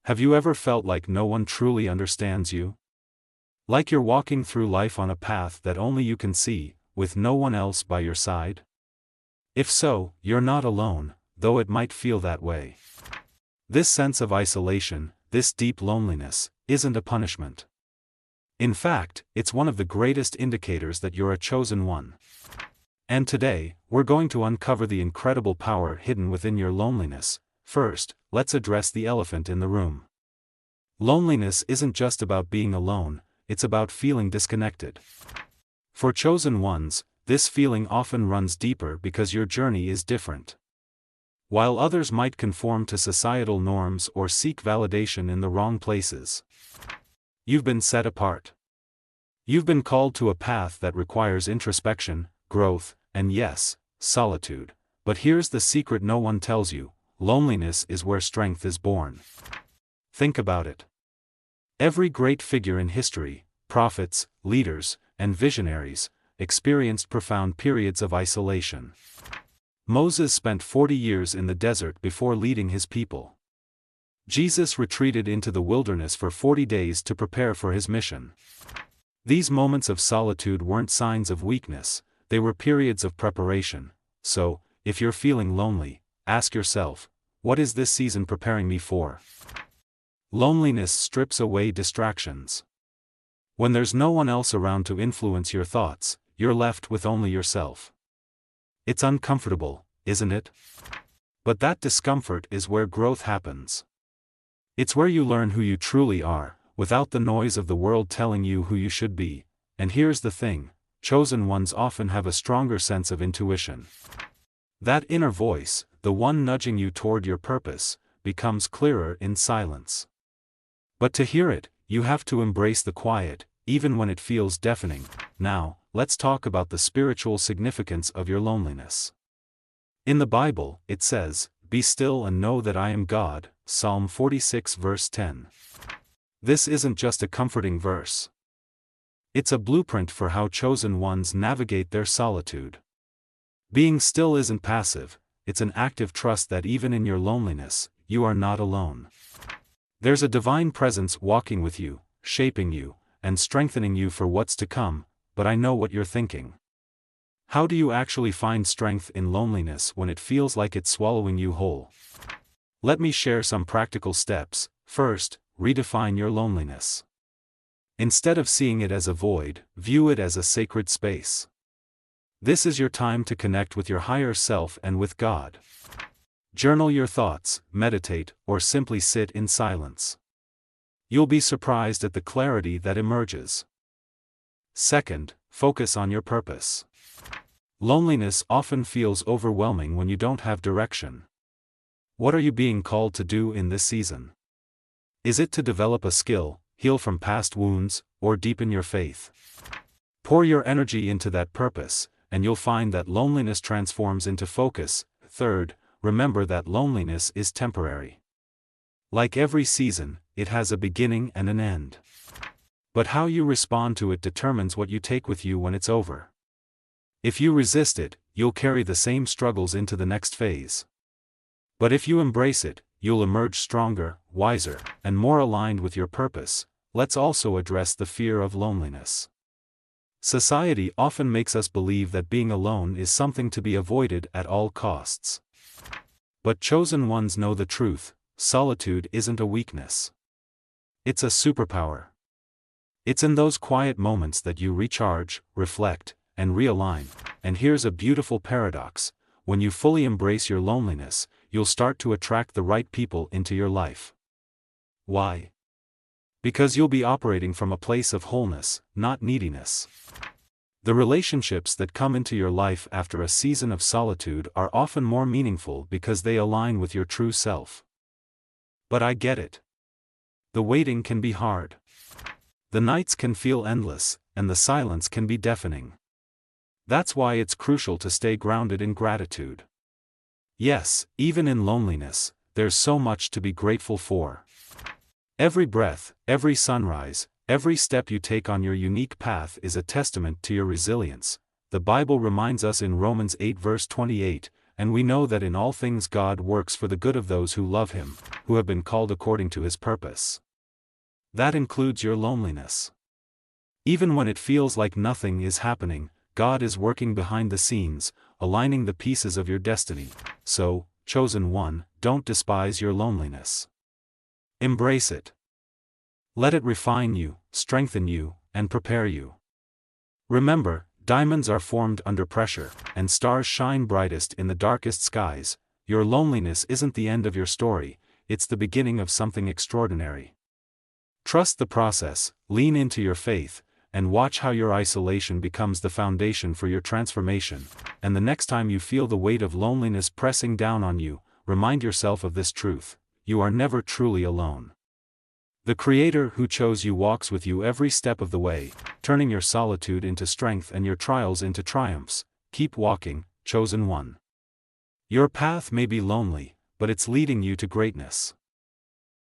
Have you ever felt like no one truly understands you? Like you're walking through life on a path that only you can see, with no one else by your side? If so, you're not alone, though it might feel that way. This sense of isolation, this deep loneliness, isn't a punishment. In fact, it's one of the greatest indicators that you're a chosen one. And today, we're going to uncover the incredible power hidden within your loneliness. First, let's address the elephant in the room. Loneliness isn't just about being alone, it's about feeling disconnected. For chosen ones, this feeling often runs deeper because your journey is different. While others might conform to societal norms or seek validation in the wrong places, you've been set apart. You've been called to a path that requires introspection, growth, and yes, solitude. But here's the secret no one tells you: loneliness is where strength is born. Think about it. Every great figure in history, prophets, leaders, and visionaries, experienced profound periods of isolation. Moses spent 40 years in the desert before leading his people. Jesus retreated into the wilderness for 40 days to prepare for his mission. These moments of solitude weren't signs of weakness, they were periods of preparation. So, if you're feeling lonely, ask yourself, what is this season preparing me for? Loneliness strips away distractions. When there's no one else around to influence your thoughts, you're left with only yourself. It's uncomfortable, isn't it? But that discomfort is where growth happens. It's where you learn who you truly are, without the noise of the world telling you who you should be. And here's the thing: chosen ones often have a stronger sense of intuition. That inner voice, the one nudging you toward your purpose, becomes clearer in silence. But to hear it, you have to embrace the quiet, even when it feels deafening. Now, let's talk about the spiritual significance of your loneliness. In the Bible, it says, "Be still and know that I am God," Psalm 46 verse 10. This isn't just a comforting verse. It's a blueprint for how chosen ones navigate their solitude. Being still isn't passive, it's an active trust that even in your loneliness, you are not alone. There's a divine presence walking with you, shaping you, and strengthening you for what's to come. But I know what you're thinking. How do you actually find strength in loneliness when it feels like it's swallowing you whole? Let me share some practical steps. First, redefine your loneliness. Instead of seeing it as a void, view it as a sacred space. This is your time to connect with your higher self and with God. Journal your thoughts, meditate, or simply sit in silence. You'll be surprised at the clarity that emerges. Second, focus on your purpose. Loneliness often feels overwhelming when you don't have direction. What are you being called to do in this season? Is it to develop a skill, heal from past wounds, or deepen your faith? Pour your energy into that purpose, and you'll find that loneliness transforms into focus. Third, remember that loneliness is temporary. Like every season, it has a beginning and an end. But how you respond to it determines what you take with you when it's over. If you resist it, you'll carry the same struggles into the next phase. But if you embrace it, you'll emerge stronger, wiser, and more aligned with your purpose. Let's also address the fear of loneliness. Society often makes us believe that being alone is something to be avoided at all costs. But chosen ones know the truth: solitude isn't a weakness. It's a superpower. It's in those quiet moments that you recharge, reflect, and realign. And here's a beautiful paradox: when you fully embrace your loneliness, you'll start to attract the right people into your life. Why? Because you'll be operating from a place of wholeness, not neediness. The relationships that come into your life after a season of solitude are often more meaningful because they align with your true self. But I get it. The waiting can be hard. The nights can feel endless, and the silence can be deafening. That's why it's crucial to stay grounded in gratitude. Yes, even in loneliness, there's so much to be grateful for. Every breath, every sunrise, every step you take on your unique path is a testament to your resilience. The Bible reminds us in Romans 8 verse 28, and we know that in all things God works for the good of those who love Him, who have been called according to His purpose. That includes your loneliness. Even when it feels like nothing is happening, God is working behind the scenes, aligning the pieces of your destiny. So, chosen one, don't despise your loneliness. Embrace it. Let it refine you, strengthen you, and prepare you. Remember, diamonds are formed under pressure, and stars shine brightest in the darkest skies. Your loneliness isn't the end of your story, it's the beginning of something extraordinary. Trust the process, lean into your faith, and watch how your isolation becomes the foundation for your transformation. And the next time you feel the weight of loneliness pressing down on you, remind yourself of this truth: you are never truly alone. The Creator who chose you walks with you every step of the way, turning your solitude into strength and your trials into triumphs. Keep walking, chosen one. Your path may be lonely, but it's leading you to greatness.